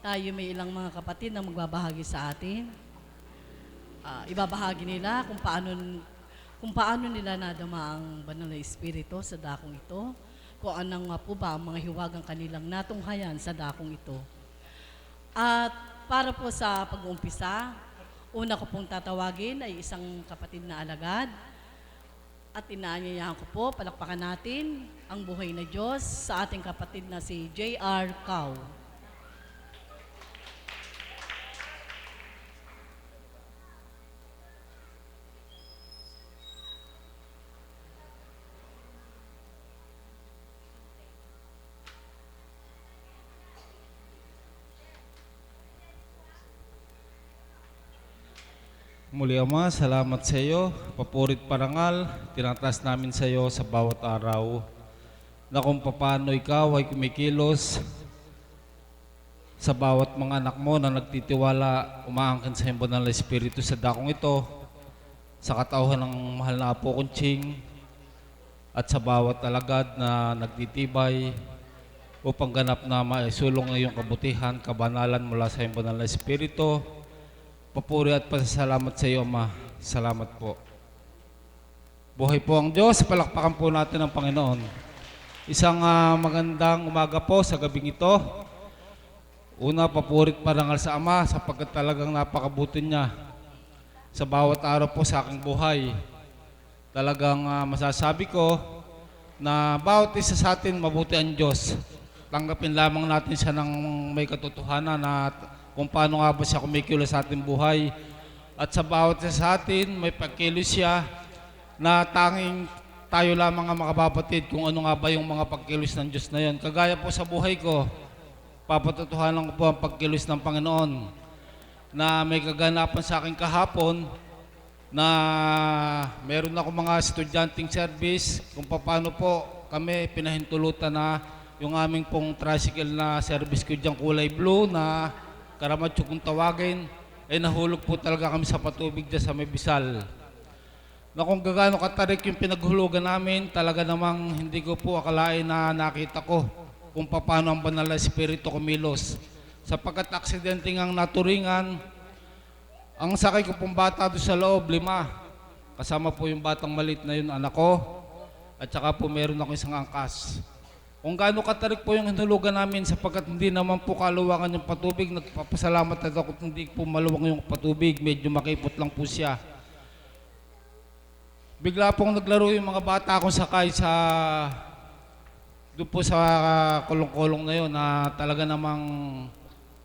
Tayo may ilang mga kapatid na magbabahagi sa atin. Ibabahagi nila kung paano nila nadama ang banal na espiritu sa dakong ito, kung anong nga po ba ang mga hiwagang kanilang natunghayan sa dakong ito. At para po sa pag-uumpisa, una ko pong tatawagin ay isang kapatid na alagad at inaanyayahan ko po, palakpakan natin ang buhay na Diyos sa ating kapatid na si J.R. Cao. Muli Ama, salamat sa iyo. Papurit parangal, tinataas namin sa iyo sa bawat araw na kung paano ikaw ay kumikilos sa bawat mga anak mo na nagtitiwala, umaangkin sa himbo ng Espiritu sa dakong ito, sa katauhan ng mahal na Apo Kunching, at sa bawat alagad na nagtitibay upang ganap na maisulong ng iyong kabutihan, kabanalan mula sa himbo ng Espiritu. Papuri at pasasalamat sa iyo, Ama. Salamat po. Buhay po ang Diyos. Palakpakan po natin ang Panginoon. Isang magandang umaga po sa gabing ito. Una, papurit parangal sa Ama sapagkat talagang napakabuti niya sa bawat araw po sa aking buhay. Talagang masasabi ko na bawat isa sa atin mabuti ang Diyos. Tanggapin lamang natin siya ng may katotohanan na kung paano nga ba siya kumikilos sa ating buhay. At sa bawat isa sa atin, may pagkilos siya na tanging tayo lamang ang makababatid kung ano nga ba yung mga pagkilos ng Diyos na yun. Kagaya po sa buhay ko, papatutuhanan ko po ang pagkilos ng Panginoon na may kaganapan sa akin kahapon na meron ako mga estudyanteng service kung paano po kami pinahintulutan na yung aming pong tricycle na service ko diyang kulay blue na Karamatyo kung tawagin, ay nahulog po talaga kami sa patubig dyan sa may Bisal. Na kung gaano katarik yung pinaghulugan namin, talaga namang hindi ko po akalain na nakita ko kung paano ang banal na espiritu kumilos. Sapagkat aksidente ngang naturingan, ang sakay ko pong bata doon sa loob, 5. Kasama po yung batang malit na yun, anak ko, at saka po meron ako isang angkas. Kung gaano katarik po yung hinulugan namin sapagkat hindi naman po kaluwangan yung patubig, nagpapasalamat na ako kung hindi po maluwang yung patubig, medyo makipot lang po siya. Bigla pong naglaro yung mga bata akong sakay sa doon po sa kulong-kulong na yun na talaga namang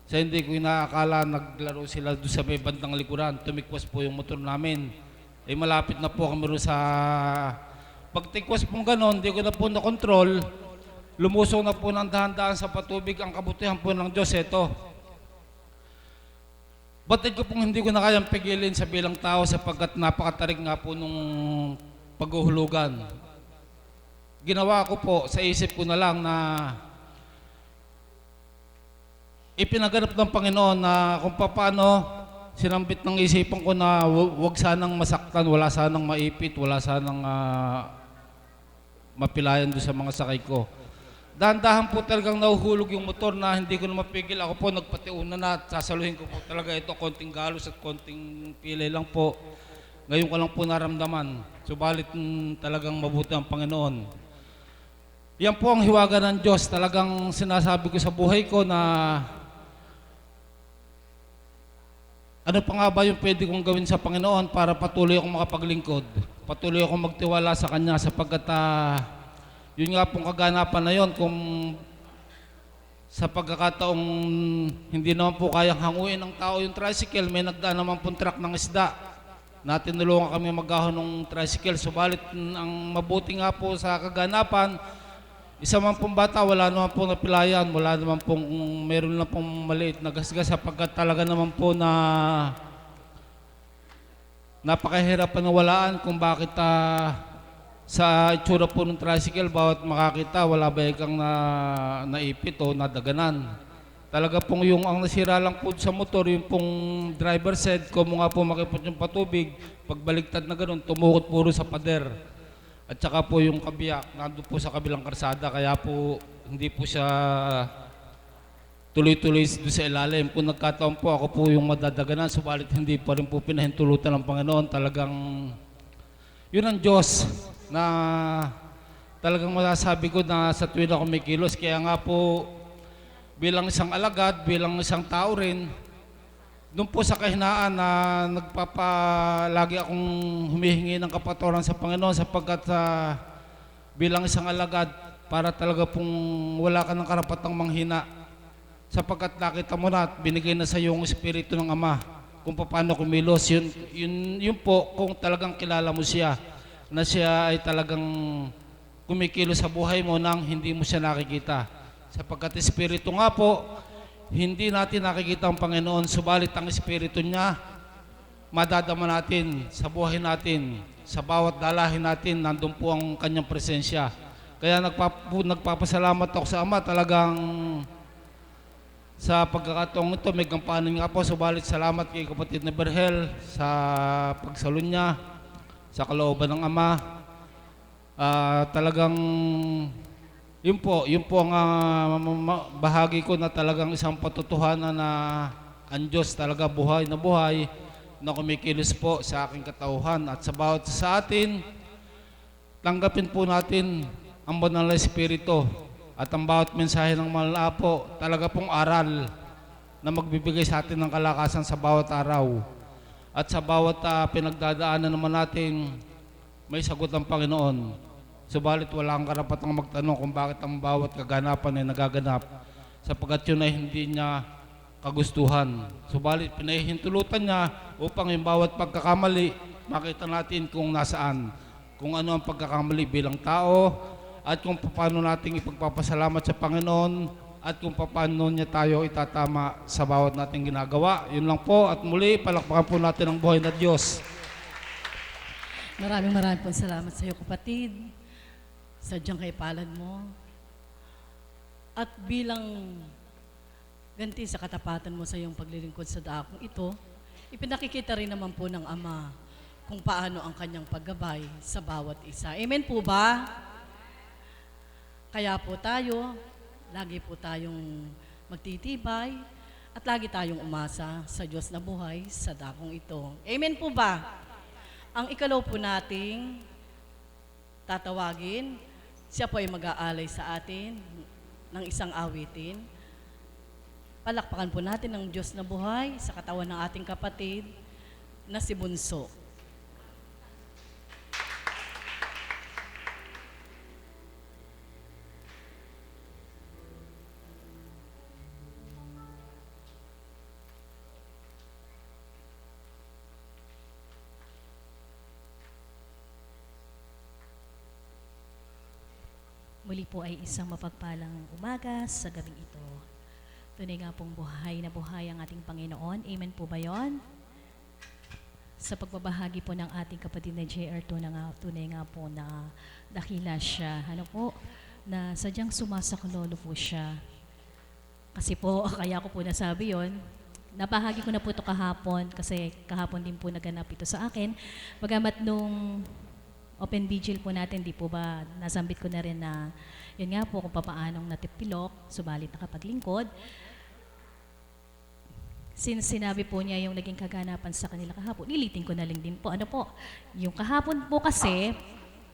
sa hindi ko inaakala naglaro sila doon sa may bandang likuran. Tumikwas po yung motor namin. Eh malapit na po kami rin sa pagtikwas pong ganon, hindi ko na po na-control. Lumusong na po ng dahan-dahan sa patubig ang kabutihan po ng Diyos. Ito. Batid ko pong hindi ko na kayang pigilin sa bilang tao sapagkat napakatarik nga po nung paghuhulugan. Ginawa ko po, sa isip ko na lang na ipinaganap ng Panginoon na kung paano sinambit ng isipan ko na wag sanang masaktan, wala sanang maipit, wala sanang mapilayan doon sa mga sakay ko. Dahan-dahan po talagang nahuhulog yung motor na hindi ko na mapigil. Ako po nagpatiuna na at sasaluhin ko po talaga ito. Konting galos at konting pilay lang po. Ngayon ko lang po naramdaman. Subalit talagang mabuti ang Panginoon. Yan po ang hiwaga ng Diyos. Talagang sinasabi ko sa buhay ko na ano pa nga ba yung pwede kong gawin sa Panginoon para patuloy akong makapaglingkod. Patuloy akong magtiwala sa Kanya sapagkat yun nga pong kaganapan na yun, kung sa pagkakataong hindi naman po kayang hanguin ng tao yung tricycle, may nagdaan naman pong truck ng isda na tinulungan kami maghahon ng tricycle. Subalit ang mabuti nga po sa kaganapan, isa man pong bata, wala naman pong napilayan, wala naman pong meron lang pong maliit na gasgas sapagkat talaga naman po na napakahirap panawalaan kung bakit sa itsura po ng tricycle, bawat makakita, wala ba kang naipit o nadaganan. Talaga pong yung ang nasira lang po sa motor, yung pong driver said, kung nga po makipot yung patubig, pagbaliktad na ganun, tumukot puro sa pader. At saka po yung kabiyak, nandun po sa kabilang karsada, kaya po hindi po siya tuloy-tuloy doon sa ilalim. Kung nagkataon po ako po yung madadaganan, subalit hindi pa rin po pinahintulutan ng Panginoon. Talagang yun ang Diyos na talagang masasabi ko na sa tuwing ako may kilos. Kaya nga po bilang isang alagad, bilang isang tao rin, doon po sa kahinaan na lagi akong humihingi ng kapatawaran sa Panginoon sapagkat bilang isang alagad, para talaga pong wala ka ng karapatang manghina sapagkat nakita mo na at binigay na sa iyo ang Espiritu ng Ama kung paano kumilos. Yun po kung talagang kilala mo siya, na siya ay talagang kumikilos sa buhay mo nang hindi mo siya nakikita. Sapagkat Espiritu nga po, hindi natin nakikita ang Panginoon, subalit ang Espiritu niya, madadama natin sa buhay natin, sa bawat dalahin natin, nandun po ang kanyang presensya. Kaya nagpapasalamat ako sa Ama, talagang sa pagkakataong ito, may gampanan nga po, subalit salamat kay kapatid na Berhel sa pagsalon niya, sa kalooban ng Ama. Talagang yun po ang bahagi ko na talagang isang patutuhanan na ang Diyos talaga buhay na kumikilos po sa aking katauhan. At sa bawat sa atin, tanggapin po natin ang banal na Espiritu at ang bawat mensahe ng mahal na Apo, talaga pong aral na magbibigay sa atin ng kalakasan sa bawat araw. At sa bawat pinagdadaanan naman natin, may sagot ang Panginoon. Subalit wala kang karapatang magtanong kung bakit ang bawat kaganapan ay nagaganap sapagkat yun ay hindi niya kagustuhan. Subalit pinahihintulutan niya upang yung bawat pagkakamali makita natin kung nasaan, kung ano ang pagkakamali bilang tao at kung paano natin ipagpapasalamat sa Panginoon at kung paano niya tayo itatama sa bawat nating ginagawa. Yun lang po at muli palakpakan po natin ang buhay na Diyos. Maraming po salamat sa iyo, kapatid. Sadyang kay palad mo. At bilang ganti sa katapatan mo sa iyong paglilingkod sa dakong ito, ipinakikita rin naman po ng Ama kung paano ang kanyang paggabay sa bawat isa. Amen po ba? Kaya po tayo, lagi po tayong magtitibay at lagi tayong umasa sa Diyos na buhay sa dakong ito. Amen po ba? Ang ikalaw po nating tatawagin, siya po ay mag-aalay sa atin ng isang awitin. Palakpakan po natin ang Diyos na buhay sa katawan ng ating kapatid na si Bunso. Muli po ay isang mapagpalang umaga sa gabing ito. Tunay nga pong buhay na buhay ang ating Panginoon. Amen po ba yon? Sa pagbabahagi po ng ating kapatid na JR, tunay nga po na dakila siya. Ano po? Na sadyang sumasaklolo po siya. Kasi po, kaya ko po nasabi yon. Nabahagi ko na po ito kahapon kasi kahapon din po naganap ito sa akin. Bagamat nung open vigil po natin, di po ba nasambit ko na rin na yun nga po kung papaanong natipilok, subalit nakapaglingkod. Since sinabi po niya yung naging kaganapan sa kanila kahapon, nilitin ko na lang din po. Ano po, yung kahapon po kasi,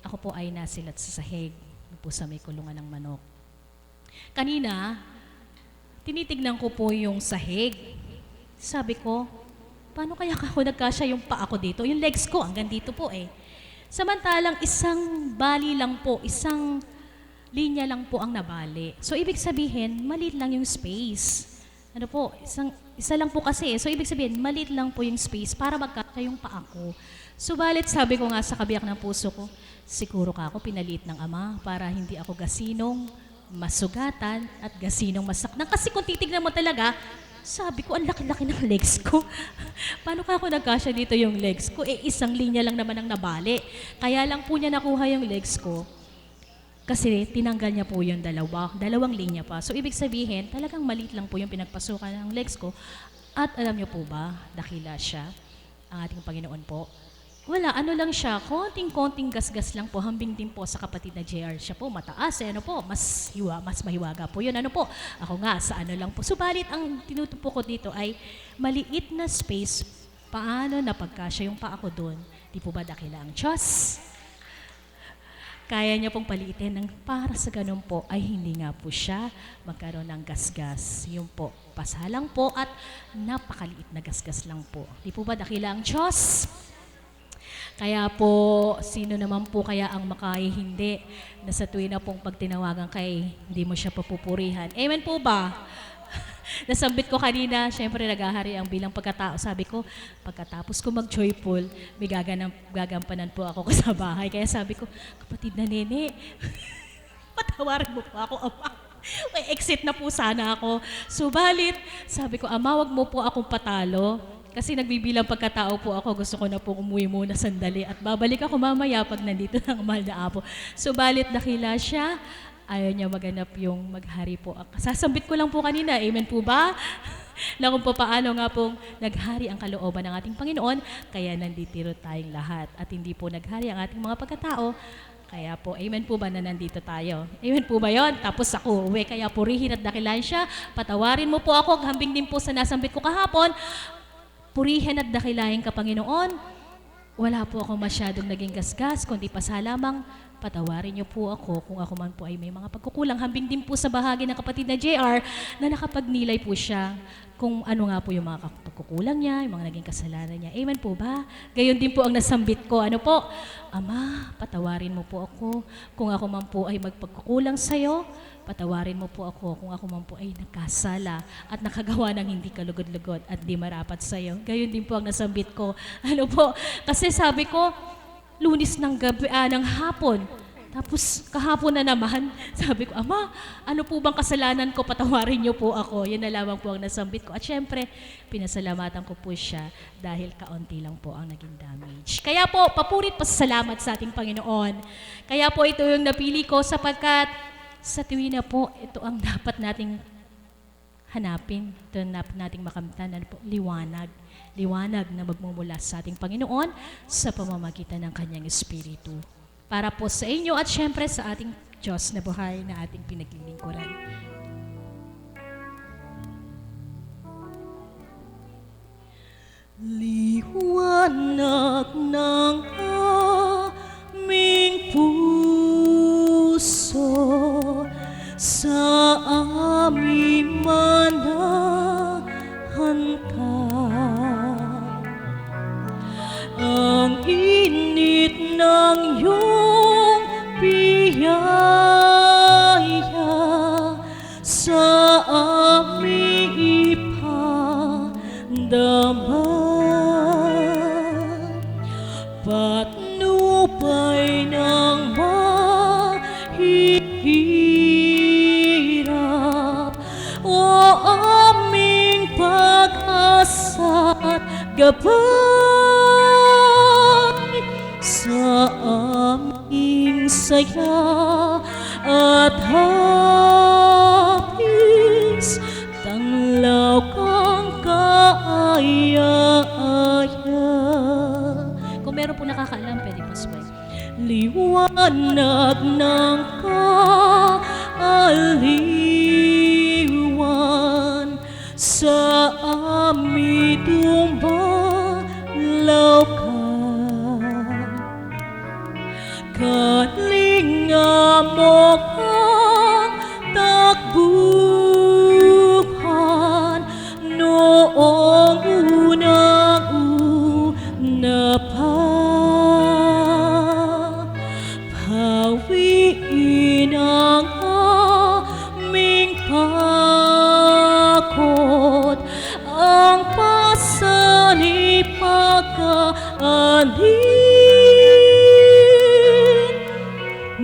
ako po ay nasilat sa sahig, po sa may kulungan ng manok. Kanina, tinitignan ko po yung sahig. Sabi ko, paano kaya ako nagkasya yung paa ko dito? Yung legs ko, hanggang dito po eh. Samantalang isang bali lang po, isang linya lang po ang nabali. So, ibig sabihin, maliit lang yung space. Ano po, isa lang po kasi. So, ibig sabihin, maliit lang po yung space para magkasya yung paa ko. Subalit, sabi ko nga sa kabiyak ng puso ko, siguro ka ako pinaliit ng Ama para hindi ako gasinong masugatan at gasinong masaktan. Kasi kung titignan mo talaga, sabi ko, ang laki-laki ng legs ko. Paano ka ako nagkasya dito yung legs ko? Eh, isang linya lang naman ang nabali. Kaya lang po niya nakuha yung legs ko. Kasi tinanggal niya po yung dalawang linya pa. So, ibig sabihin, talagang maliit lang po yung pinagpasukan ng legs ko. At alam niyo po ba, dakila siya, ang ating Panginoon po. Wala, ano lang siya, konting-konting gasgas lang po, hambing din po sa kapatid na JR. Siya po, mataas, ano po, mas mahiwaga po yun. Ano po, ako nga, sa ano lang po. Subalit, ang tinutupo ko dito ay maliit na space, paano napagkasya yung paa ko doon. Di po ba dakila ang Diyos? Kaya niya pong paliitin ng para sa ganun po ay hindi nga po siya magkaroon ng gasgas. Yun po, pasalang po at napakaliit na gasgas lang po. Di po ba dakila ang Diyos? Kaya po, sino naman po kaya ang makahihindi na sa tuwi na pong pagtinawagan kay hindi mo siya papupurihan? Amen po ba? Nasambit ko kanina, syempre nagahari ang bilang pagkatao. Sabi ko, pagkatapos ko mag-joyful, may gagampanan po ako sa bahay. Kaya sabi ko, kapatid na nene, patawarin mo po ako, Ama. May exit na po sana ako. Subalit, sabi ko, Ama, wag mo po akong patalo. Kasi nagbibilang pagkatao po ako, gusto ko na po umuwi muna sandali at babalik ako mamaya pag nandito ng mahal na apo. Subalit dakila siya, ayaw niya maganap yung maghari po. Sasambit ko lang po kanina, amen po ba? Na kung paano nga pong naghari ang kalooban ng ating Panginoon, kaya nandito tayong lahat. At hindi po naghari ang ating mga pagkatao, kaya po, amen po ba na nandito tayo? Amen po ba yon? Tapos ako, uwi, kaya purihin at dakilan siya, patawarin mo po ako, hambing din po sa nasambit ko kahapon, purihin at dakilahin ka, Panginoon. Wala po ako masyadong naging gasgas, kundi pasalamang patawarin niyo po ako kung ako man po ay may mga pagkukulang. Hambing din po sa bahagi ng kapatid na JR na nakapagnilay po siya kung ano nga po yung mga pagkukulang niya, yung mga naging kasalanan niya. Amen po ba? Gayon din po ang nasambit ko. Ano po? Ama, patawarin mo po ako kung ako man po ay magpagkukulang sa'yo. Patawarin mo po ako kung ako man po ay nagkasala at nakagawa ng hindi kalugod-lugod at di marapat sa iyo. Gayon din po ang nasambit ko. Ano po? Kasi sabi ko, Lunes ng gabi, ng hapon. Tapos kahapon na naman, sabi ko, Ama, ano po bang kasalanan ko? Patawarin niyo po ako. Yan na lamang po ang nasambit ko. At syempre, pinasalamatan ko po siya dahil kaunti lang po ang naging damage. Kaya po, papurit pasasalamat sa ating Panginoon. Kaya po ito yung napili ko sapagkat sa tuwi na po, ito ang dapat nating hanapin. Ito ang dapat nating makamtan. Ano po? Liwanag. Liwanag na magmumula sa ating Panginoon sa pamamagitan ng Kanyang Espiritu. Para po sa inyo at syempre sa ating Diyos na buhay na ating pinaglilingkuran. Liwanag ng aming puso sa aming manahan ka. Ang init ng iyong biyaya sa aming ipandama. Patnubay ng mahihirap o aming pag-asa't gabay sa aming saya at hapis tanglaw kang kaaya-aya. Kung meron po nakakaalam, pwede po sabay. Liwanag ng kaaliwan sa aming dumalaw ka. Kalinga mo kang takbuhan noong unang-una pa. Pawiin ang aming pagod, ang pasanib pagkaalin.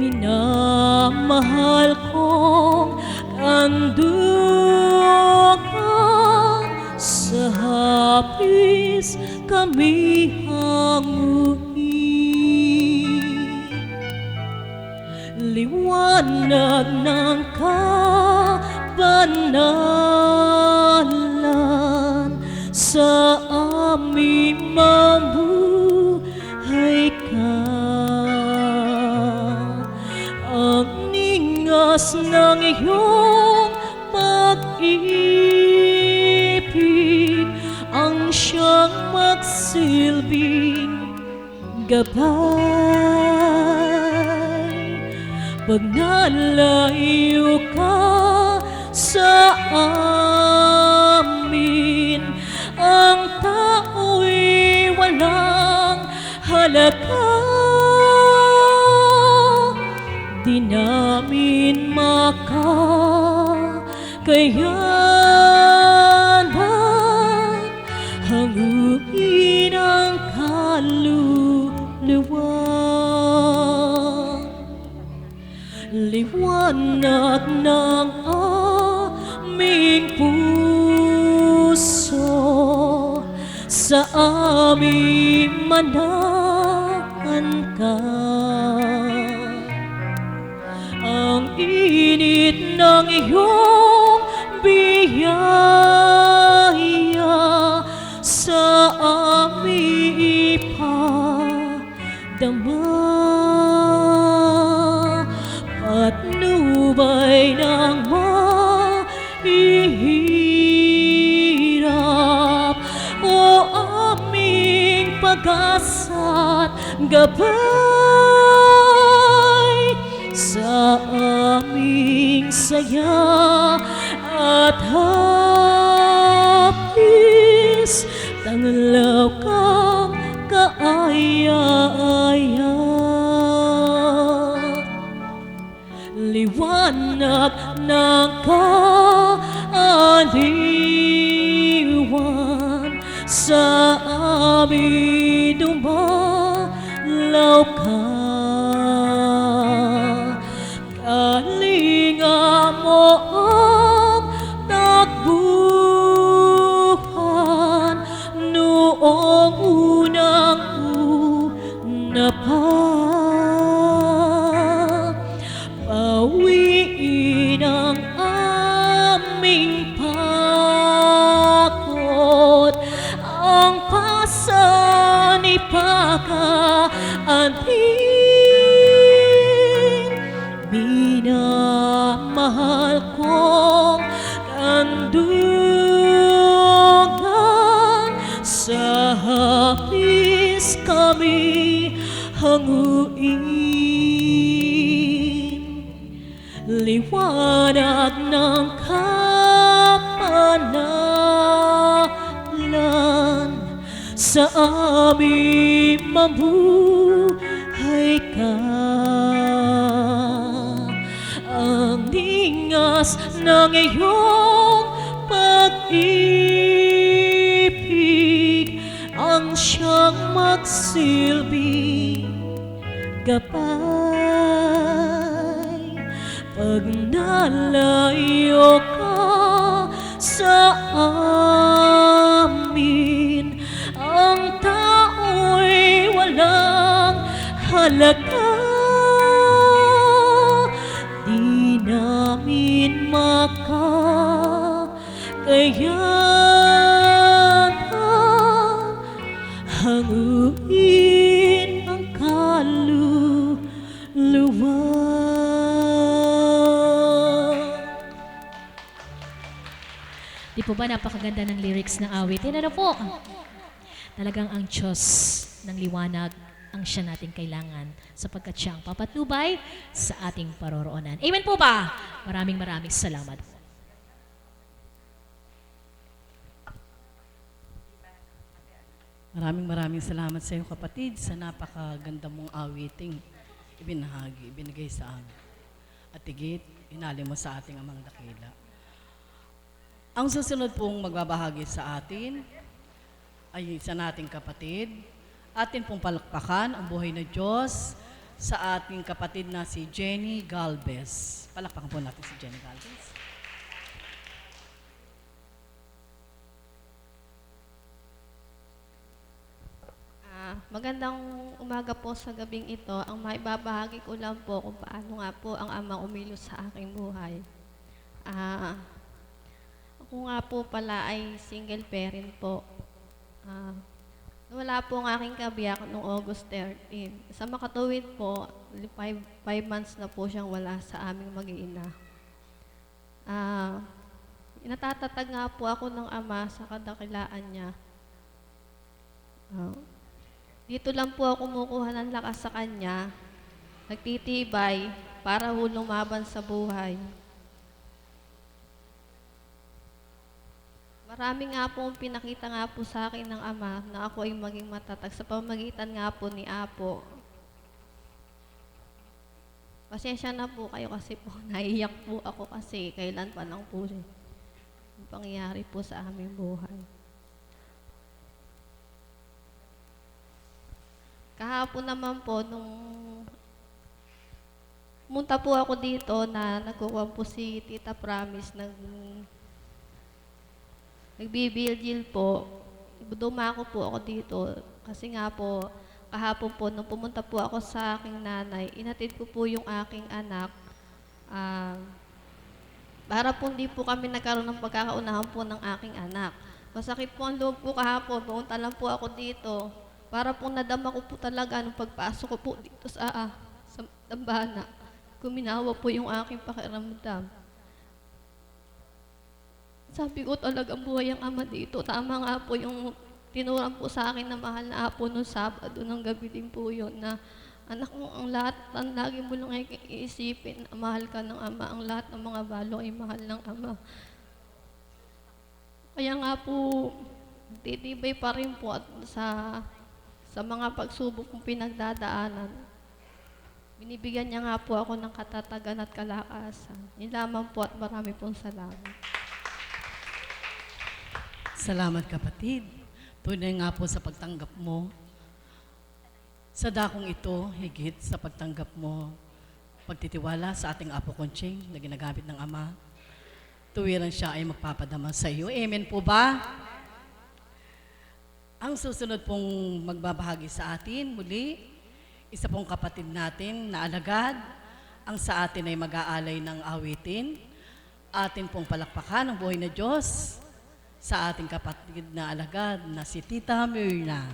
Minamahal kong kandukan, sa hapis kami hanguin. Liwanag ng kabanalan sa aming mabuhay. gabay. Pag nalayo ka sa amin, ang tao'y walang halaga. Di namin makakayanan hanguin ang kaluluwa. Liwanag ng aming puso, sa aming manahan ka. Ang init ng iyong biyaya sa aming ipadama. Patnubay ng mahihirap, o aming pag-asa't gabay. Sa aming saya at hapis, tanglaw kang kaaya-aya. Liwanag ng kaaliwan, sa amin dumalaw ka. Kalinga mo ang takbuhan noong unang-una pa. Pawiin ang aming pagod, ang pasanipaka-antin. Minamahal kong kandugan, sa hapis kami hanguin. Liwanag ng kapanalan, sa amin mabuhay ka. Ang ningas ng iyong pag-ibig ang siyang magsilbing gabay. Pag nalayo ka sa amin, ang tao'y walang halaga. Di namin makakayanan hanguin ang kaluluwa. Di po ba napakaganda ng lyrics ng awitin? Ano po? Talagang ang Diyos ng liwanag ang siya nating kailangan sapagkat siya ang papatnubay sa ating paroroonan. Amen po ba? Maraming salamat po. Maraming salamat sa iyo, kapatid, sa napakaganda mong awiting ibinigay sa amin. At higit, inali mo sa ating amang dakila. Ang susunod pong magbabahagi sa atin ay isa nating kapatid. Atin pong palakpakan ang buhay na Diyos sa ating kapatid na si Jenny Galvez. Palakpakan po natin si Jenny Galvez. Magandang umaga po sa gabing ito. Ang maibabahagi ko lang po kung paano nga po ang amang umilos sa aking buhay. Ako nga po pala ay single parent po. Wala po ang aking kabiyak noong August 13. Sa makatuwid po, 5 months na po siyang wala sa aming mag-iina. Natatatag nga po ako ng ama sa kadakilaan niya. Dito lang po ako kumukuha ng lakas sa kanya, nagtitibay para ho lumaban sa buhay. Marami nga po pinakita nga po sa akin ng Ama na ako ay maging matatag sa pamamagitan nga po ni Apo. Pasensya na po kayo kasi po naiyak po ako kasi kailan pa lang po yung pangyayari po sa aming buhay. Kahapon naman po, nung pumunta po ako dito na nagkukuha po si Tita Promise, nagbibilgil po. Dumako po ako dito kasi nga po, kahapon po, nung pumunta po ako sa aking nanay, inatid ko po yung aking anak. Para po hindi po kami nagkaroon ng pagkakaunahan po ng aking anak. Masakit po ang loob ko kahapon, pumunta lang po ako dito. Para po nadama ko po talaga nung pagpasok ko po dito sa dambana. Kuminawa po yung aking pakiramdam. Sabi ko talagang buhay ang Ama dito. Tama nga po yung tinuran po sa akin na mahal na Apo nung Sabado ng gabi din po yun na anak mo, ang lahat, ang lagi mo lang ay iisipin na mahal ka ng Ama. Ang lahat ng mga balo ay mahal ng Ama. Kaya nga po, titibay pa rin po at sa mga pagsubok kong pinagdadaanan. Binibigyan niya nga po ako ng katatagan at kalakasan. Yun lamang po at marami pong salamat. Salamat kapatid. Tunay nga po sa pagtanggap mo. Sa dakong ito, higit sa pagtanggap mo, pagtitiwala sa ating Apo Conching na ginagamit ng Ama. Tuwiran siya ay magpapadama sa iyo. Amen po ba? Ang susunod pong magbabahagi sa atin, muli, isa pong kapatid natin na alagad, ang sa atin ay mag-aalay ng awitin, atin pong palakpakan ng buhay na Diyos sa ating kapatid na alagad na si Tita Myrna.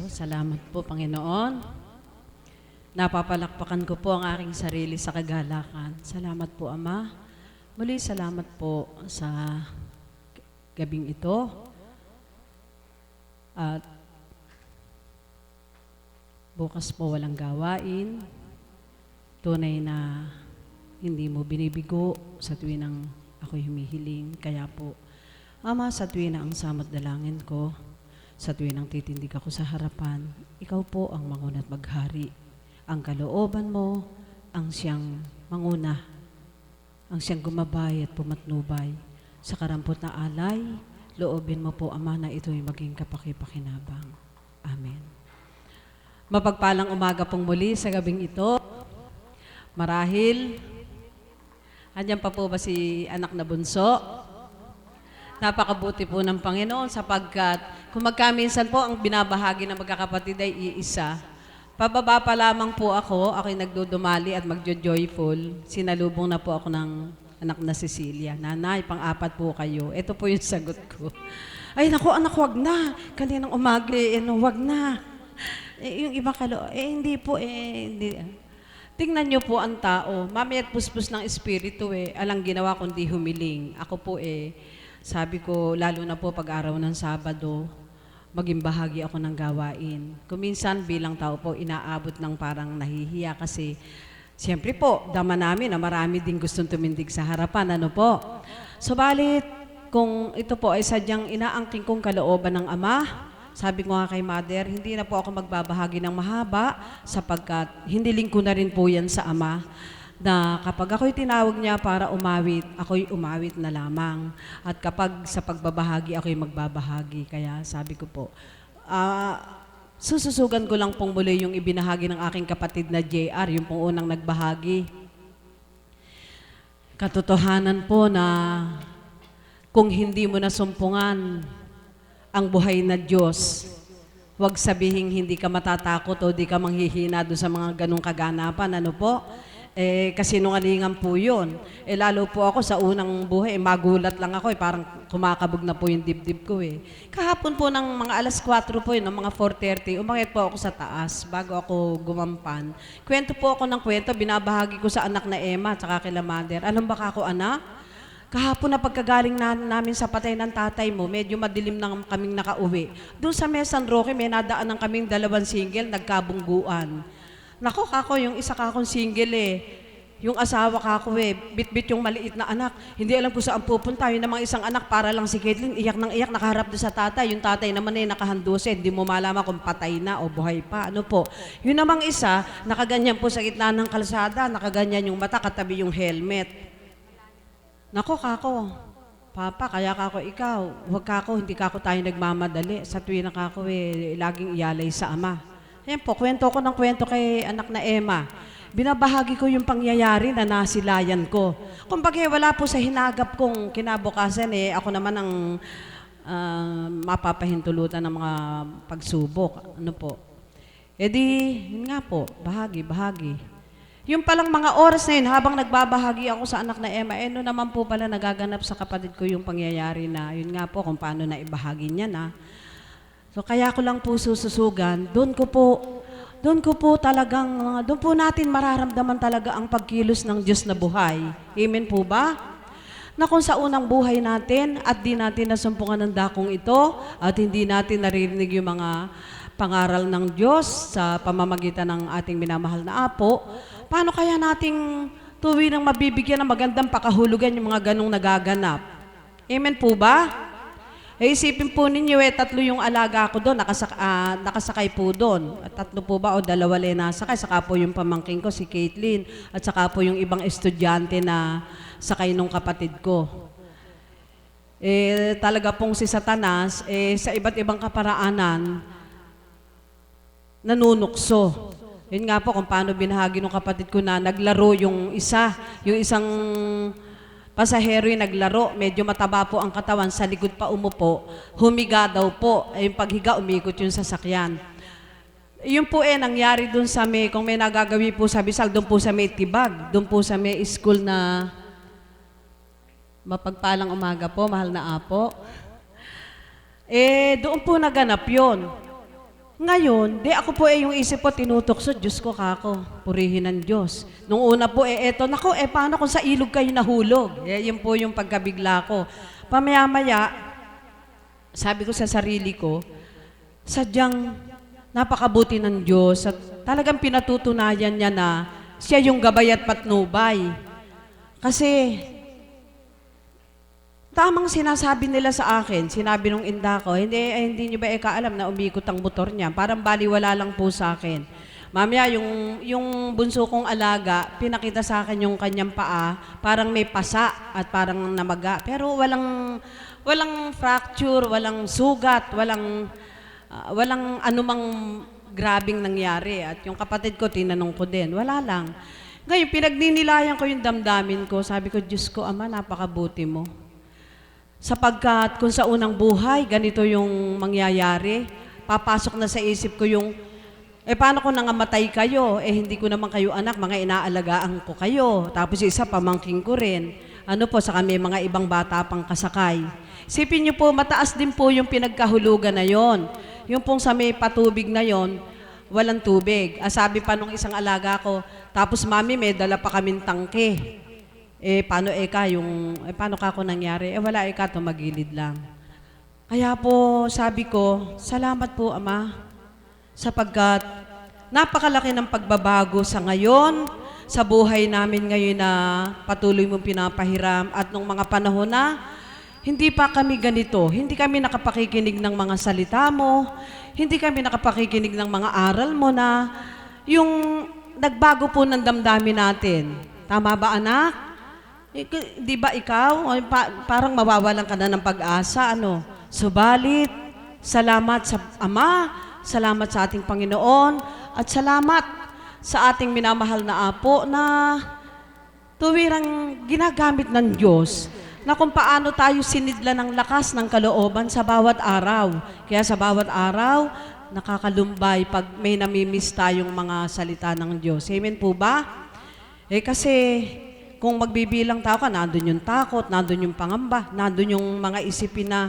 Salamat po, Panginoon. Napapalakpakan ko po ang aking sarili sa kagalakan. Salamat po, Ama. Muli, salamat po sa gabing ito. At bukas po walang gawain. Tunay na hindi mo binibigo sa tuwing ang ako'y humihiling. Kaya po, Ama, sa tuwing na ang samot dalangin ko, sa tuwing ang titindig ako sa harapan, ikaw po ang manguna at maghari. Ang kalooban mo, ang siyang manguna, ang siyang gumabay at pumatnubay. Sa karampot na alay, loobin mo po, Ama, na ito'y maging kapaki-pakinabang. Amen. Mapagpalang umaga pong muli sa gabing ito. Marahil, andyan pa po ba si anak na bunso? Napakabuti po ng Panginoon sapagkat kung magkaminsan po ang binabahagi ng magkakapatid ay iisa, pababa pa lamang po ako'y nagdudumali at magjo-joyful. Sinalubong na po ako ng anak na Cecilia. Nanay, pang-apat po kayo. Ito po yung sagot ko. Ay, naku, anak, wag na. Kaninang umaga, wag na. Yung iba hindi po, hindi. Tingnan niyo po ang tao. Mamaya't puspos ng espiritu alang ginawa kundi humiling. Ako po sabi ko, lalo na po pag-araw ng Sabado, maging bahagi ako ng gawain. Kuminsan bilang tao po, inaabot ng parang nahihiya kasi siyempre po, dama namin na marami din gustong tumindig sa harapan. Ano po? Subalit, kung ito po ay sadyang inaangking kong kalooban ng Ama, sabi ko nga kay Mother, hindi na po ako magbabahagi ng mahaba sapagkat hiniling ko na rin po yan sa Ama na kapag ako'y tinawag niya para umawit, ako'y umawit na lamang. At kapag sa pagbabahagi, ako'y magbabahagi. Kaya sabi ko po, sususugan ko lang pong muli yung ibinahagi ng aking kapatid na JR, yung pong unang nagbahagi. Katotohanan po na kung hindi mo nasumpungan ang buhay na Diyos, huwag sabihin hindi ka matatakot o di ka manghihina doon sa mga ganong kaganapan. Ano po? Kasinungalingan po yun. Lalo po ako sa unang buhay, magulat lang ako parang kumakabog na po yung dibdib ko Kahapon po ng mga alas 4 po ng mga 4:30, umakyat po ako sa taas bago ako gumampan. Kwento po ako ng kwento, binabahagi ko sa anak na Emma at saka kila Mother. Alam ba ako, anak? Kahapon na pagkagaling namin sa patay ng tatay mo, medyo madilim na kaming nakauwi. Doon sa San Roque, may nadaan ng kaming 2 single, nagkabungguan. Nako kako, yung isa kakong single yung asawa kako bit-bit yung maliit na anak. Hindi alam kung saan pupunta. Yun namang isang anak, para lang si Caitlyn, iyak ng iyak, nakaharap doon sa tatay. Yung tatay naman nakahandose, hindi mo malaman kung patay na o buhay pa. Ano po? Yun namang isa, nakaganyan po sa gitna ng kalsada, nakaganyan yung mata, katabi yung helmet. Nako kako, Papa, kaya kako ikaw, huwag kako, hindi kako tayo nagmamadali. Sa tuwing na kako laging iyalay sa ama. Ayan po, kwento ko ng kwento kay anak na Emma. Binabahagi ko yung pangyayari na nasilayan ko. Kumbaga, wala po sa hinagap kong kinabukasan ako naman ang mapapahintulutan ng mga pagsubok. Ano po? Yun nga po, bahagi. Yung palang mga oras na yun, habang nagbabahagi ako sa anak na Emma, no naman po pala nagaganap sa kapatid ko yung pangyayari na, yun nga po, kung paano na ibahagi niya na. So kaya ko lang po sususugan, doon ko po talagang, doon po natin mararamdaman talaga ang pagkilos ng Diyos na buhay. Amen po ba? Na kung sa unang buhay natin at di natin nasumpungan ng dakong ito at hindi natin naririnig yung mga pangaral ng Diyos sa pamamagitan ng ating minamahal na apo, paano kaya nating tuwirang mabibigyan ng magandang pakahulugan yung mga ganong nagaganap? Amen po ba? Isipin po ninyo 3 yung alaga ko doon, nakasakay po doon. 3 po ba o 2 nasakay, saka po yung pamangking ko, si Caitlyn, at saka po yung ibang estudyante na sakay nung kapatid ko. Talaga pong si Satanas, sa iba't ibang kaparaanan, nanunukso. Yun nga po kung paano binahagi ng kapatid ko na naglaro yung isang pasahero yung naglaro, medyo mataba po ang katawan, sa likod pa umupo, humiga daw po. Yung paghiga, umikot yung sasakyan. Yun po nangyari dun sa kung may nagagawi po sa Bisal, dun po sa may Tibag, dun po sa may school na mapagpalang umaga po, mahal na apo. Doon po naganap yun. Ngayon, ako po yung isip po tinutokso, Diyos ko kako, purihin ng Diyos. Nung una po eto, nako paano kung sa ilog kayo nahulog? Yun po yung pagkabigla ko. Pamaya-maya, sabi ko sa sarili ko, sadyang napakabuti ng Diyos at talagang pinatutunayan niya na siya yung gabay at patnubay. Kasi tamang sinasabi nila sa akin, sinabi nung inda ko, hindi niyo ba alam na umikot ang motor niya? Parang baliwala lang po sa akin. Mamaya, yung bunso kong alaga, pinakita sa akin yung kanyang paa, parang may pasa at parang namaga. Pero walang fracture, walang sugat, walang anumang grabing nangyari. At yung kapatid ko, tinanong ko din, wala lang. Ngayon, pinagninilayan ko yung damdamin ko. Sabi ko, Diyos ko, Ama, napakabuti mo. Sapagkat kung sa unang buhay, ganito yung mangyayari, papasok na sa isip ko yung, paano kung nangamatay kayo? Hindi ko naman kayo anak, mga inaalagaan ko kayo. Tapos isa, pamangking ko rin. Ano po, sa kami mga ibang bata pang kasakay. Isipin niyo po, mataas din po yung pinagkahulugan na yon. Yung pong sa may patubig na yon, walang tubig. Sabi pa nung isang alaga ko, tapos mami, may dala pa kaming tangke. Paano paano ka ako nangyari? Wala tumagilid lang. Kaya po, sabi ko, salamat po, Ama, sapagkat napakalaki ng pagbabago sa ngayon, sa buhay namin ngayon na patuloy mong pinapahiram at nung mga panahon na, hindi pa kami ganito, hindi kami nakapakikinig ng mga salita mo, hindi kami nakapakikinig ng mga aral mo na yung nagbago po ng damdamin natin. Tama ba, anak? Di ba ikaw, parang mawawalan ka na ng pag-asa, Subalit, salamat sa Ama, salamat sa ating Panginoon, at salamat sa ating minamahal na apo na tuwirang ginagamit ng Diyos na kung paano tayo sinidla ng lakas ng kalooban sa bawat araw. Kaya sa bawat araw, nakakalumbay pag may namimiss tayong mga salita ng Diyos. Amen po ba? Kasi kung magbibilang tao ka, nandun yung takot, nandun yung pangamba, nandun yung mga isipin na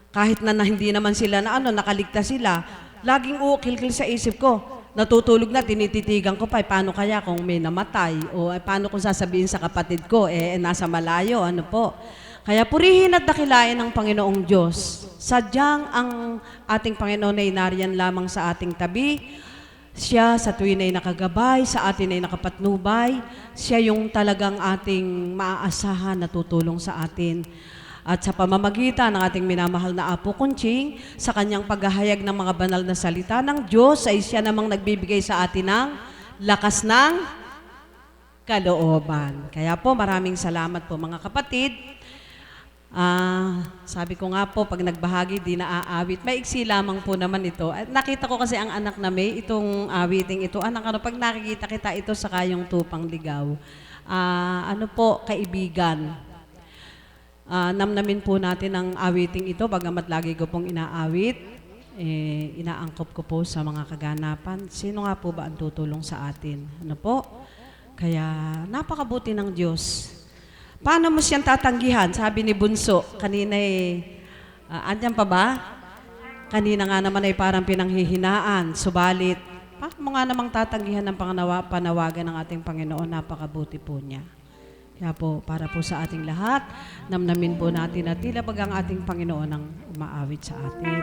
kahit na hindi naman sila nakaligtas sila, laging ukil-kil sa isip ko, natutulog na, tinititigan ko pa, paano kaya kung may namatay? O paano kung sasabihin sa kapatid ko, nasa malayo, ano po? Kaya purihin at dakilain ng Panginoong Diyos. Sadyang ang ating Panginoon ay nariyan lamang sa ating tabi. Siya sa tuwin ay nakagabay, sa atin ay nakapatnubay. Siya yung talagang ating maaasahan na tutulong sa atin. At sa pamamagitan ng ating minamahal na Apo Kunching, sa kanyang paghahayag ng mga banal na salita ng Diyos, ay siya namang nagbibigay sa atin ng lakas ng kalooban. Kaya po, maraming salamat po mga kapatid. Sabi ko nga po, pag nagbahagi, di naaawit. Maiksi lamang po naman ito. At nakita ko kasi ang anak na may itong awiting ito. Anak, pag nakikita kita ito sa kayong tupang ligaw, ano po, kaibigan. Namnamin po natin ang awiting ito, bagamat lagi ko pong inaawit, inaangkop ko po sa mga kaganapan. Sino nga po ba ang tutulong sa atin? Ano po? Kaya napakabuti ng Diyos. Paano mo siyang tatanggihan? Sabi ni Bunso, kanina andyan pa ba? Kanina nga naman ay parang pinanghihinaan, subalit, paano mo nga namang tatanggihan ng panawagan ng ating Panginoon? Napakabuti po niya. Kaya po, para po sa ating lahat, namnamin po natin na tila bagang ating Panginoon ang umaawit sa atin.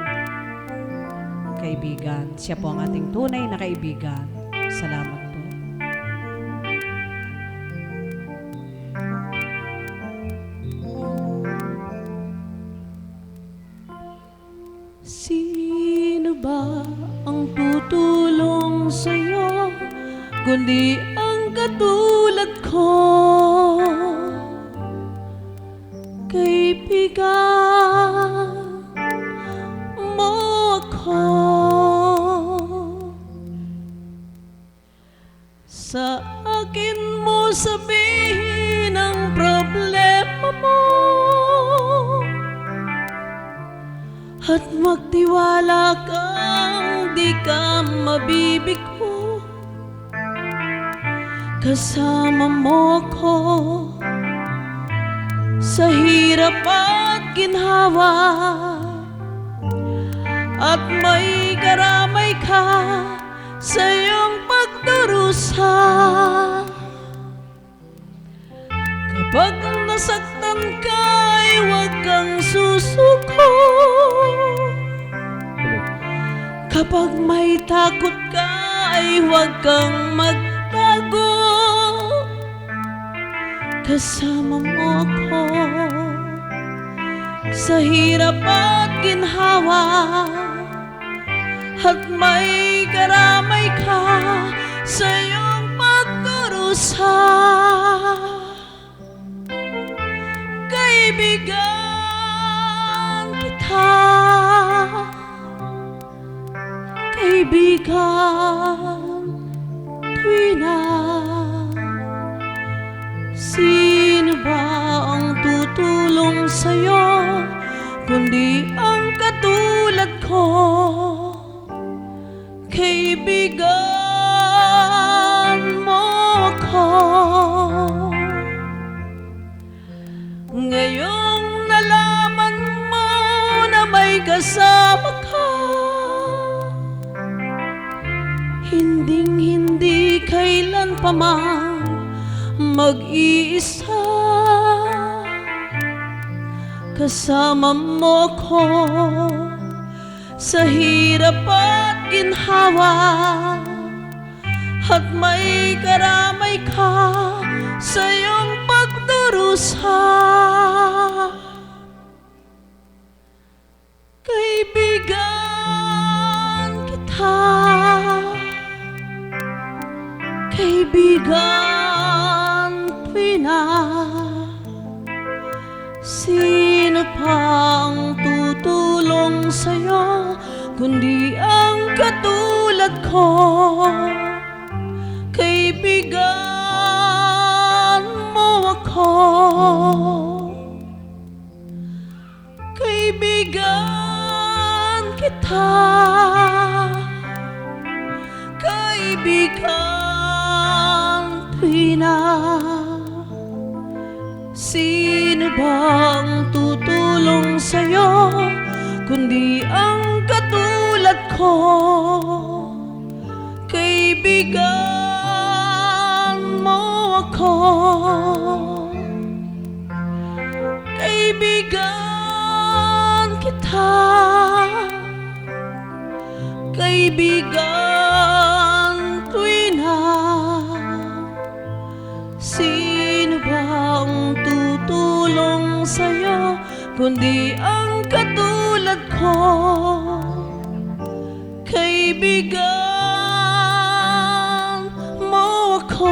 Kaibigan, siya po ang ating tunay na kaibigan. Salamat po. Sino ba ang tutulong sa'yo, kundi ang katulad ko? Kaibigan mo ako. Sa akin mo sabihin ang problema mo at magtiwala kang di ka mabibigo. Kasama mo ko sa hirap at ginhawa, at may karamay ka sa iyong pagdurusa. Kapag nasaktan ka ay huwag kang susuko. Kapag may takot ka ay huwag kang magtago. Kasama mo ko sa hirap at ginhawa, at may karamay ka sa iyong pagdurusa. Kaibigan kita, kaibigan tuwina. Sino ba ang tutulong sa'yo, kundi ang katulad ko? Kaibigan mo ako. Ngayong nalaman mo na may kasama ka, hinding-hindi kailan pa man mag-iisa. Kasama mo ko sa hirap at ginhawa, at may karamay ka sa iyong pagdurusa. Kaibigan kita, kaibigan tuwina. Sino pang tutulong sa'yo, kundi ang katulad ko? Kaibigan mo ako. Kaibigan kita, kaibigan tuwina. Sino bang tutulong sa'yo, kundi ang katulad ko? Kaibigan mo ako, kaibigan kita, kaibigan tuwina. Sino ba ang tutulong sa'yo kundi ang katulad ko? Kaibigan mo ako,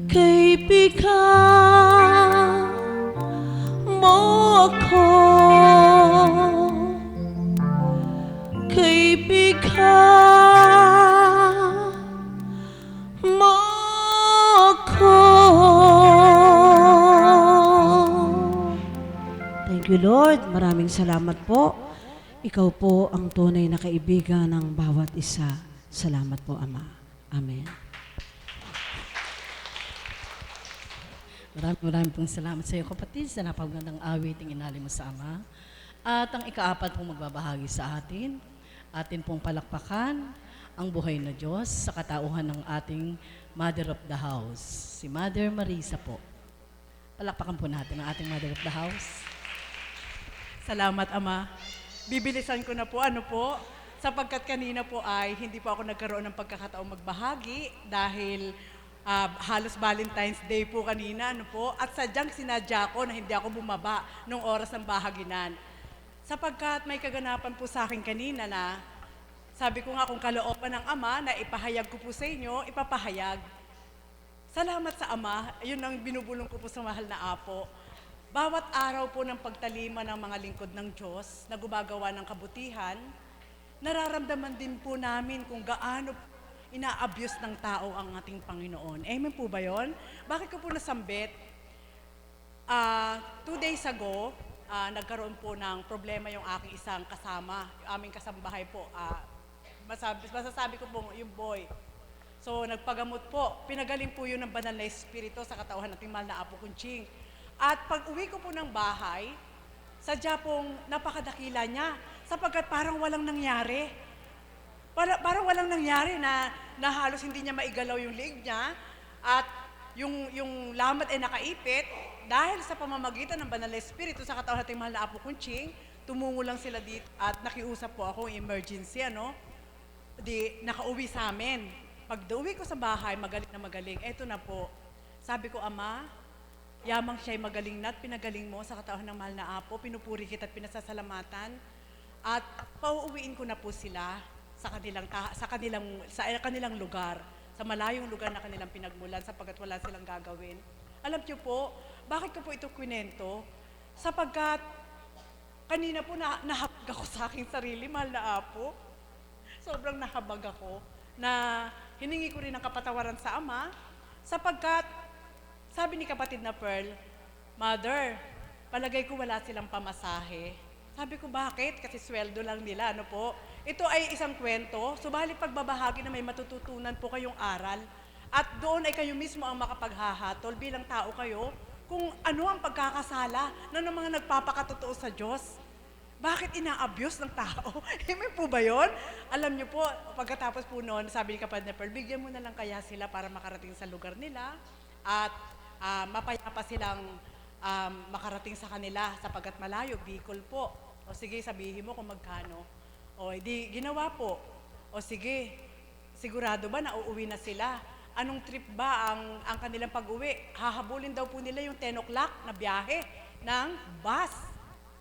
kaibigan mo ako, kaibigan mo ako. Thank you, Lord. Maraming salamat po. Ikaw po ang tunay na kaibigan ng bawat isa. Salamat po, Ama. Amen. Maraming pong salamat sa iyo, kapatid, sa napagandang awiting inali mo sa Ama. At ang ikaapat pong magbabahagi sa atin pong palakpakan ang buhay na Diyos sa katauhan ng ating Mother of the House, si Mother Marisa po. Palakpakan po natin ang ating Mother of the House. Salamat, Ama. Bibilisan ko na po, sapagkat kanina po ay hindi po ako nagkaroon ng pagkakataong magbahagi dahil halos Valentine's Day po kanina, at sadyang sinadya ko na hindi ako bumaba nung oras ng bahaginan. Sapagkat may kaganapan po sa akin kanina na sabi ko nga kung kalooban ng Ama na ipahayag ko po sa inyo, ipapahayag. Salamat sa Ama, yun ang binubulong ko po sa mahal na Apo. Bawat araw po ng pagtalima ng mga lingkod ng Diyos na gumagawa ng kabutihan, nararamdaman din po namin kung gaano ina-abuse ng tao ang ating Panginoon. Amen po ba yun? Bakit ko po nasambit? 2 days ago, nagkaroon po ng problema yung aking isang kasama, yung aming kasambahay po. Masasabi ko po yung boy. So nagpagamot po, pinagaling po yun ng banal na espiritu sa katauhan ng mahal na Apo Kunching. At pag uwi ko po ng bahay, sadya pong napakadakila niya sapagkat parang walang nangyari. Parang walang nangyari na halos hindi niya maigalaw yung leg niya at yung lamat ay nakaipit dahil sa pamamagitan ng banal na espiritu sa katauhan ng mahal na Apo Kunching, tumungo lang sila dito at nakiusap po ako emergency, Di nakauwi sa amin. Pag uwi ko sa bahay, magaling na magaling. Eto na po. Sabi ko, Ama, yamang siya'y magaling na at pinagaling mo sa katauhan ng mahal na Apo, pinupuri kita at pinasasalamatan. At pauuwiin ko na po sila sa kanilang lugar, sa malayong lugar na kanilang pinagmulan sapagkat wala silang gagawin. Alam niyo po, bakit ko po ito kwento? Sapagkat kanina po nahabag ako sa aking sarili, mahal na Apo. Sobrang nahabag ako na hiningi ko rin ng kapatawaran sa Ama sapagkat sabi ni kapatid na Pearl, Mother, palagay ko wala silang pamasahe. Sabi ko, bakit? Kasi sweldo lang nila, po? Ito ay isang kwento, subalit pagbabahagi na may matututunan po kayong aral. At doon ay kayo mismo ang makapaghahatol bilang tao kayo kung ano ang pagkakasala ng mga nagpapakatotoo sa Diyos. Bakit ina-abuse ng tao? Amen po ba yun? Alam niyo po, pagkatapos po noon, sabi ni kapatid na Pearl, bigyan mo na lang kaya sila para makarating sa lugar nila at mapayapa silang makarating sa kanila sapagkat malayo, Bicol po. O sige, sabihin mo kung magkano. O di, ginawa po. O sige, sigurado ba na uuwi na sila? Anong trip ba ang kanilang pag-uwi? Hahabulin daw po nila yung 10 o'clock na biyahe ng bus.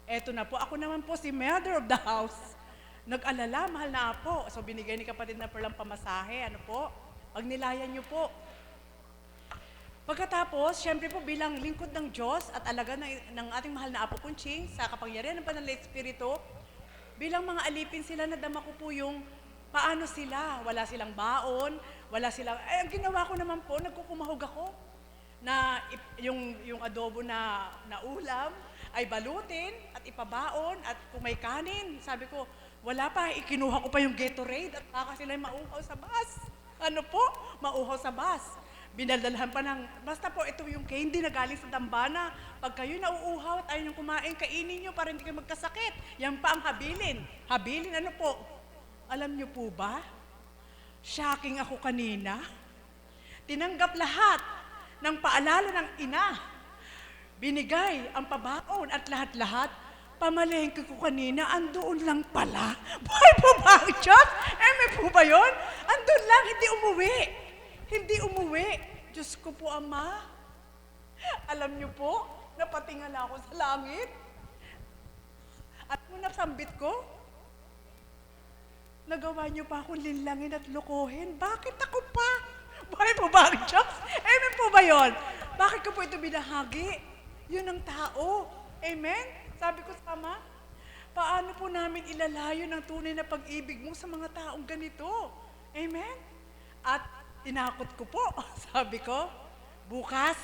Eto na po, ako naman po si Mother of the House. Nag-alala, mahal na Apo. So binigay ni kapatid na Pearl ang pamasahe, pag nilayan niyo po. Pagkatapos, syempre po bilang lingkod ng Diyos at alaga ng ating mahal na Apo Kunching sa kapangyarihan ng Banal na Espiritu, bilang mga alipin sila, nadama ko po yung paano sila. Wala silang baon, wala silang... ang ginawa ko naman po, nagkukumahog ako na yung adobo na ulam ay balutin at ipabaon at kung may kanin, sabi ko, wala pa, ikinuha ko pa yung Gatorade at baka sila mauhaw sa bus. Mauhaw sa bus. Binaldalhan pa basta po ito yung candy na galing sa dambana. Pag kayo nauuhaw at ayaw nyo kumain, kainin nyo para hindi kayo magkasakit. Yan pa ang habilin. Habilin, Alam nyo po ba? shocking ako kanina. Tinanggap lahat ng paalala ng ina. Binigay ang pabaon at lahat-lahat. Pamalengke ko kanina, andoon lang pala. Buhay po ba ang Diyos? May po ba yun? Andun lang, hindi umuwi. Hindi umuwi. Diyos ko po, Ama. Alam niyo po, napatingala ako sa langit. At nung nasambit ko, nagawa niyo pa akong linlangin at lokohin. Bakit ako pa? Buhay po ba ang Diyos? Amen po ba yun? Bakit ko po ito binahagi? Yun ang tao. Amen? Sabi ko sa Ama, paano po namin ilalayo ng tunay na pag-ibig mo sa mga taong ganito? Amen? At tinakot ko po. Sabi ko, bukas,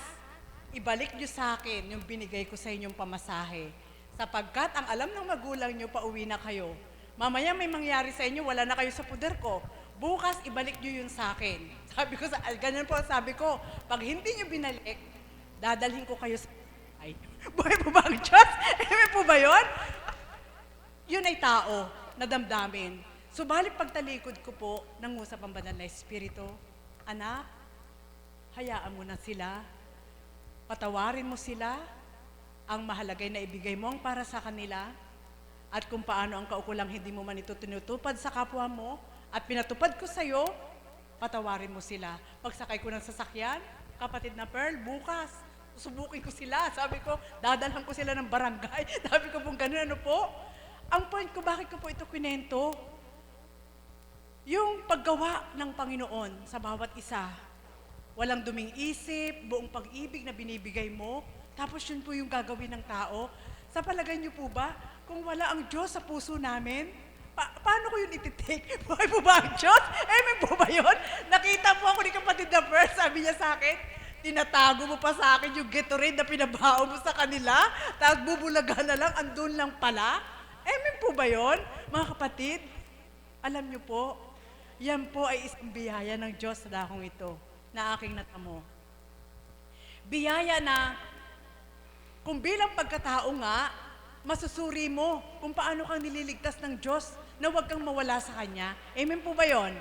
ibalik niyo sa akin yung binigay ko sa inyong pamasahe. Sapagkat ang alam ng magulang niyo, pauwi na kayo. Mamaya may mangyari sa inyo, wala na kayo sa puder ko. Bukas, ibalik niyo yun sa akin. Sabi ko, ganyan po, sabi ko, pag hindi niyo binalik, dadalhin ko kayo sa ay. Buhay po ba ang Diyos? Amen po ba yun? Yun ay tao na damdamin. Subalit pagtalikod ko po, nangusap ang banal na Espiritu, anak, hayaan mo na sila, patawarin mo sila, ang mahalagay na ibigay mo ang para sa kanila, at kung paano ang kaukulang hindi mo man ito tinutupad sa kapwa mo, at pinatupad ko sa'yo, patawarin mo sila. Pagsakay ko ng sasakyan, kapatid na Pearl, bukas, susubukin ko sila. Sabi ko, dadalhan ko sila ng barangay. Sabi ko pong ganun, ano po? Ang point ko, bakit ko po ito kwinento? Yung paggawa ng Panginoon sa bawat isa. Walang duming isip, buong pag-ibig na binibigay mo, tapos yun po yung gagawin ng tao. Sa palagay niyo po ba, kung wala ang Diyos sa puso namin, paano ko yun ititake? Buhay po ba ang Diyos? Amen po ba yun? Nakita po ako ni kapatid na first, sabi niya sa akin, tinatago mo pa sa akin yung Gatorade na pinabao mo sa kanila, tapos bubulaga na lang, andun lang pala. Amen po ba yun? Mga kapatid, alam niyo po, yan po ay isang biyaya ng Diyos sa dakong ito na aking natamo. Biyaya na kung bilang pagkatao nga, masusuri mo kung paano kang nililigtas ng Diyos na huwag kang mawala sa Kanya. Amen po ba yun?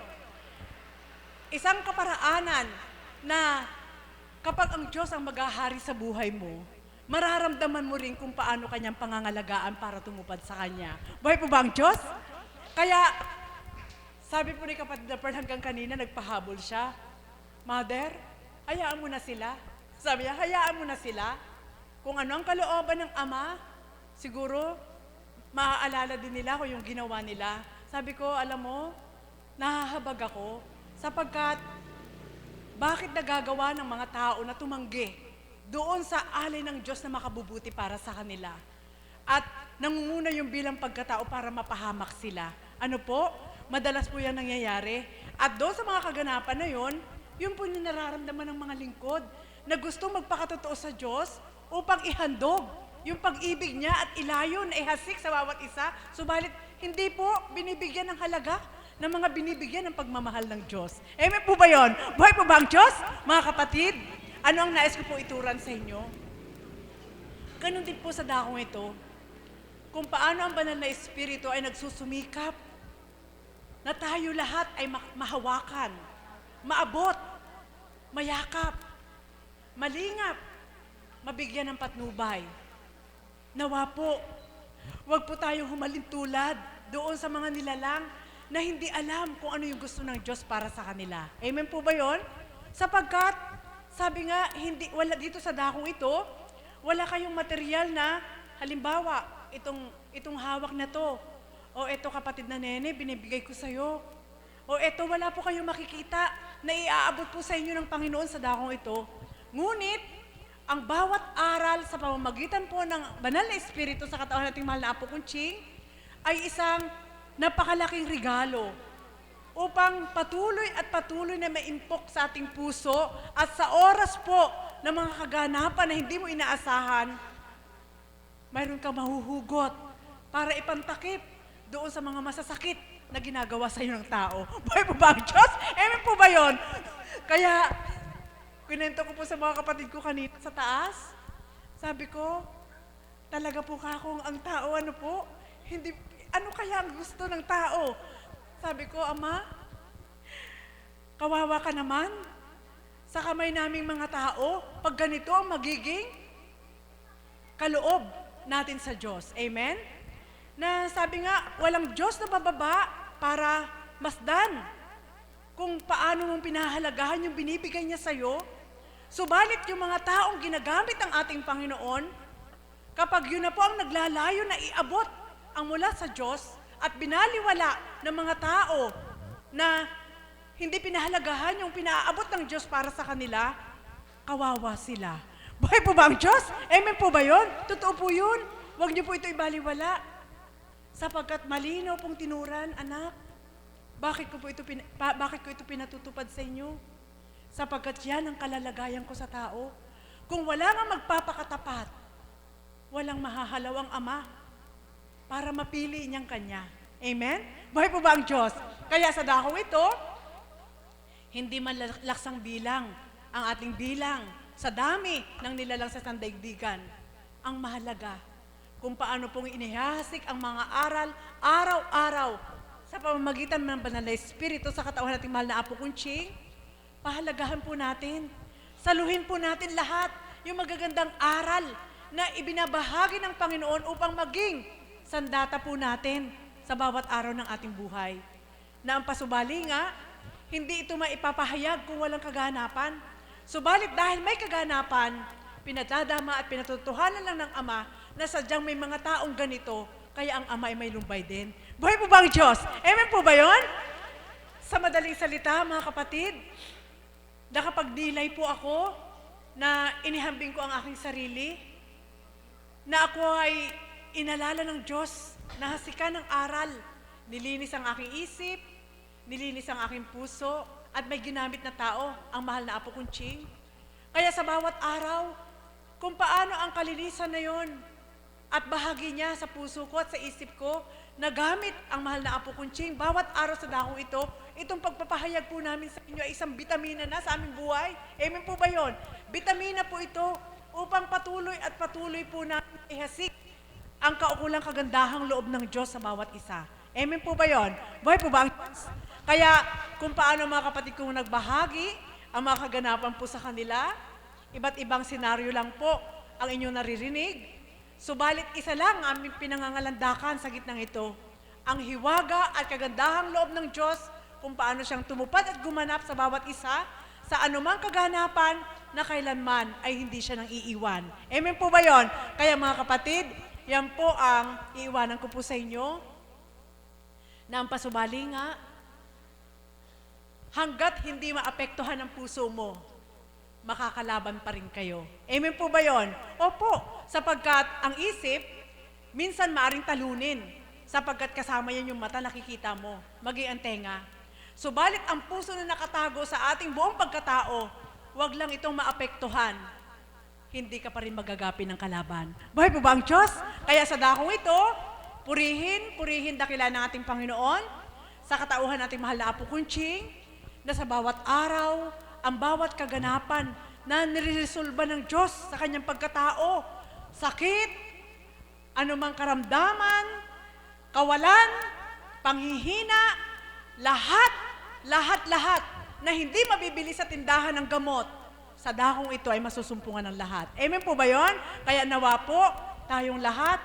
Isang kaparaanan na kapag ang Diyos ang maghahari sa buhay mo, mararamdaman mo rin kung paano Kanyang pangangalagaan para tumupad sa Kanya. Buhay po ba ang Diyos? Kaya, sabi po ni kapatid na Pearl hanggang kanina, nagpahabol siya. Mother, hayaan mo na sila. Sabi niya, hayaan mo na sila. Kung ano ang kalooban ng Ama, siguro, maaalala din nila kung yung ginawa nila. Sabi ko, alam mo, nahahabag ako sapagkat bakit nagagawa ng mga tao na tumanggi doon sa alay ng Diyos na makabubuti para sa kanila? At nangunguna yung bilang pagkatao para mapahamak sila. Ano po? Madalas po yan nangyayari. At doon sa mga kaganapan na yun po yung nararamdaman ng mga lingkod na gusto magpakatotoo sa Diyos upang ihandog yung pag-ibig niya at ilayon ay hasik sa bawat isa. Subalit, hindi po binibigyan ng halaga ng mga binibigyan ng pagmamahal ng Diyos. Amen po ba yun? Buhay po ba ang Diyos? Mga kapatid, ano ang nais ko po ituran sa inyo? Ganun din po sa dakong ito, kung paano ang banal na Espiritu ay nagsusumikap na tayo lahat ay mahawakan, maabot, mayakap, malingap, mabigyan ng patnubay. Nawa po, huwag po tayong humalintulad doon sa mga nilalang na hindi alam kung ano yung gusto ng Diyos para sa kanila. Amen po ba yun? Sapagkat, sabi nga, wala dito sa dakong ito, wala kayong material na, halimbawa, itong hawak na to, o eto kapatid na nene, binibigay ko sa'yo, o eto wala po kayong makikita na iaabot po sa inyo ng Panginoon sa dakong ito. Ngunit, ang bawat aral sa pamamagitan po ng banal na Espiritu sa katawan nating mahal na Apo Kunching ay isang napakalaking regalo upang patuloy na maimpok sa ating puso at sa oras po ng mga kaganapan na hindi mo inaasahan, mayroon kang mahuhugot para ipantakip doon sa mga masasakit na ginagawa sa iyo ng tao. Buhay po ba ang Diyos? Amen po ba yun? Kaya, kwento ko po sa mga kapatid ko kanina sa taas, sabi ko, talaga po kakong ang tao, ano po, hindi, ano kaya ang gusto ng tao? Sabi ko, Ama, Kawawa ka naman sa kamay naming mga tao pag ganito ang magiging kaloob natin sa Diyos. Amen? Na sabi nga, walang Diyos na bababa para masdan kung paano mong pinahalagahan yung binibigay niya sa'yo. Subalit yung mga taong ginagamit ng ating Panginoon, kapag yun na po ang naglalayo na iabot ang mula sa Diyos at binaliwala ng mga tao na hindi pinahalagahan yung pinaabot ng Diyos para sa kanila, kawawa sila. Buhay po ba ang Diyos? Amen po ba yun? Totoo po yun. Huwag niyo po ito ibaliwala. Sapagkat malinaw pong tinuran, anak. Bakit ko ito pinatutupad sa inyo? Sapagkat yan ang kalalagayan ko sa tao. Kung wala nga magpapakatapat, walang mahahalaw ang Ama para mapili niyang Kanya. Amen? Buhay po ba ang Diyos? Kaya sa dakong ito, hindi man laksang bilang ang ating bilang sa dami ng nilalang sa sandaigdigan. Ang mahalaga, kung paano pong inihahasik ang mga aral araw-araw sa pamamagitan ng banal na Espiritu sa katawan nating mahal na Apo Kunching, pahalagahan po natin. Saluhin po natin lahat yung magagandang aral na ibinabahagi ng Panginoon upang maging sandata po natin sa bawat araw ng ating buhay. Na ang pasubali nga, hindi ito maipapahayag kung walang kaganapan. Subalit dahil may kaganapan, pinadadama at pinatutuhanan lang ng Ama na sadyang may mga taong ganito, kaya ang Ama ay may lumbay din. Buhay po ba ang Diyos? Amen po ba yun? Sa madaling salita, mga kapatid, nakapagdilay po ako na inihambing ko ang aking sarili, na ako ay inalala ng Diyos, nahasikan ng aral, nilinis ang aking isip, nilinis ang aking puso, at may ginamit na tao, ang mahal na Apo Kunching. Kaya sa bawat araw, kung paano ang kalinisan na yon at bahagi niya sa puso ko at sa isip ko, nagamit ang mahal na Apo Kunching, bawat araw sa dakong ito, itong pagpapahayag po namin sa inyo ay isang bitamina na sa aming buhay. Amen po ba yon? Bitamina po ito upang patuloy at patuloy po namin ihasik ang kaukulang kagandahang loob ng Diyos sa bawat isa. Amen po ba yon? Buhay po ba ang Diyos? Kaya kung paano mga kapatid kong nagbahagi, ang mga kaganapan po sa kanila, iba't ibang senaryo lang po ang inyong naririnig. Subalit isa lang ang aming pinangangalandakan sa gitnang ito, ang hiwaga at kagandahang loob ng Diyos kung paano siyang tumupad at gumanap sa bawat isa, sa anumang kaganapan na kailanman ay hindi siya nang iiwan. Amen po ba yon? Kaya mga kapatid, yan po ang iiwanan ko po sa inyo, na ang pasubali nga, hanggat hindi maapektuhan ang puso mo, makakalaban pa rin kayo. Amen po ba yon? Opo, sapagkat ang isip, minsan maaring talunin, sapagkat kasama yan yung mata nakikita mo, maging ang tenga. Subalit ang puso na nakatago sa ating buong pagkatao, wag lang itong maapektuhan, hindi ka pa rin magagapi ng kalaban. Buhay po ba ang Diyos? Kaya sa dakong ito, purihin dakila ng ating Panginoon, sa katauhan nating mahal na Apo Kunching, na sa bawat araw, ang bawat kaganapan na niresolba ng Diyos sa kanyang pagkatao, sakit, anumang karamdaman, kawalan, panghihina, lahat na hindi mabibili sa tindahan ng gamot, sa dakong ito ay masusumpungan ng lahat. Amen po ba yon? Kaya nawa po, tayong lahat,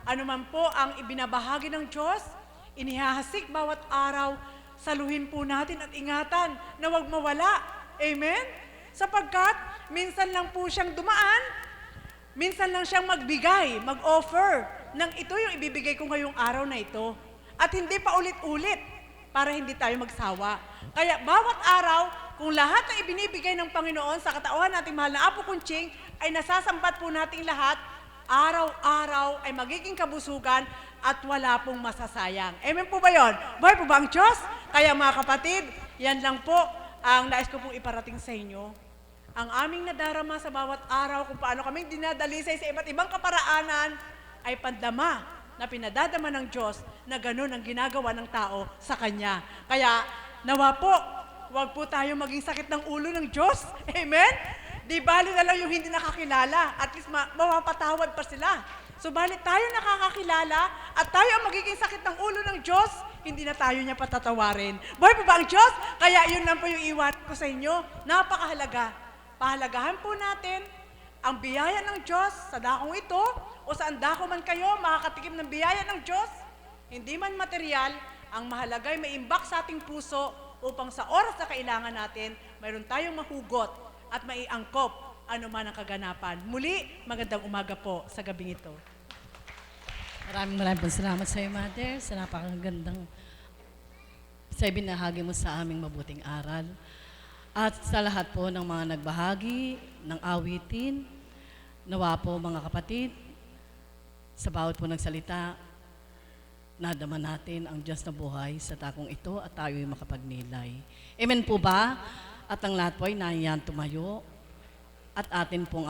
anuman po ang ibinabahagi ng Diyos, inihahasik bawat araw, saluhin po natin at ingatan na huwag mawala. Amen? Sapagkat minsan lang po siyang dumaan, minsan lang siyang magbigay, mag-offer ng ito yung ibibigay ko ngayong araw na ito. At hindi pa ulit-ulit para hindi tayo magsawa. Kaya bawat araw, kung lahat ng ibinibigay ng Panginoon sa katauhan nating mahal na Apo Kunching ay nasasambat po nating lahat, araw-araw ay magiging kabusugan at wala pong masasayang. Amen po ba yon? Buhay po ba ang Diyos? Kaya mga kapatid, yan lang po ang nais ko pong iparating sa inyo. Ang aming nadarama sa bawat araw kung paano kaming dinadalisay sa iba't ibang kaparaanan ay pandama na pinadadama ng Diyos na ganun ang ginagawa ng tao sa Kanya. Kaya nawa po, huwag po tayo maging sakit ng ulo ng Diyos. Amen? Di bali na lang yung hindi nakakilala. At least mapapatawad pa sila. Subalit tayo nakakakilala at tayo ang magiging sakit ng ulo ng Diyos, hindi na tayo niya patatawarin. Buhay po ba ang Diyos? Kaya yun lang po yung iwan ko sa inyo. Napakahalaga. Pahalagahan po natin ang biyaya ng Diyos sa dakong ito o saan dako man kayo makakatikim ng biyaya ng Diyos. Hindi man material, ang mahalaga ay maimbak sa ating puso upang sa oras na kailangan natin, mayroon tayong mahugot at maiangkop ano man ang kaganapan. Muli, magandang umaga po sa gabing ito. Maraming pong salamat sa iyo, Mother, sa napakagandang sa ibinahagi mo sa aming mabuting aral. At sa lahat po ng mga nagbahagi ng awitin, nawa po mga kapatid, sa bawat po nagsalita, nadama natin ang Diyos na buhay sa takong ito at tayo'y makapagnilay. Amen po ba? At ang lahat po ay naiyan tumayo at atin pong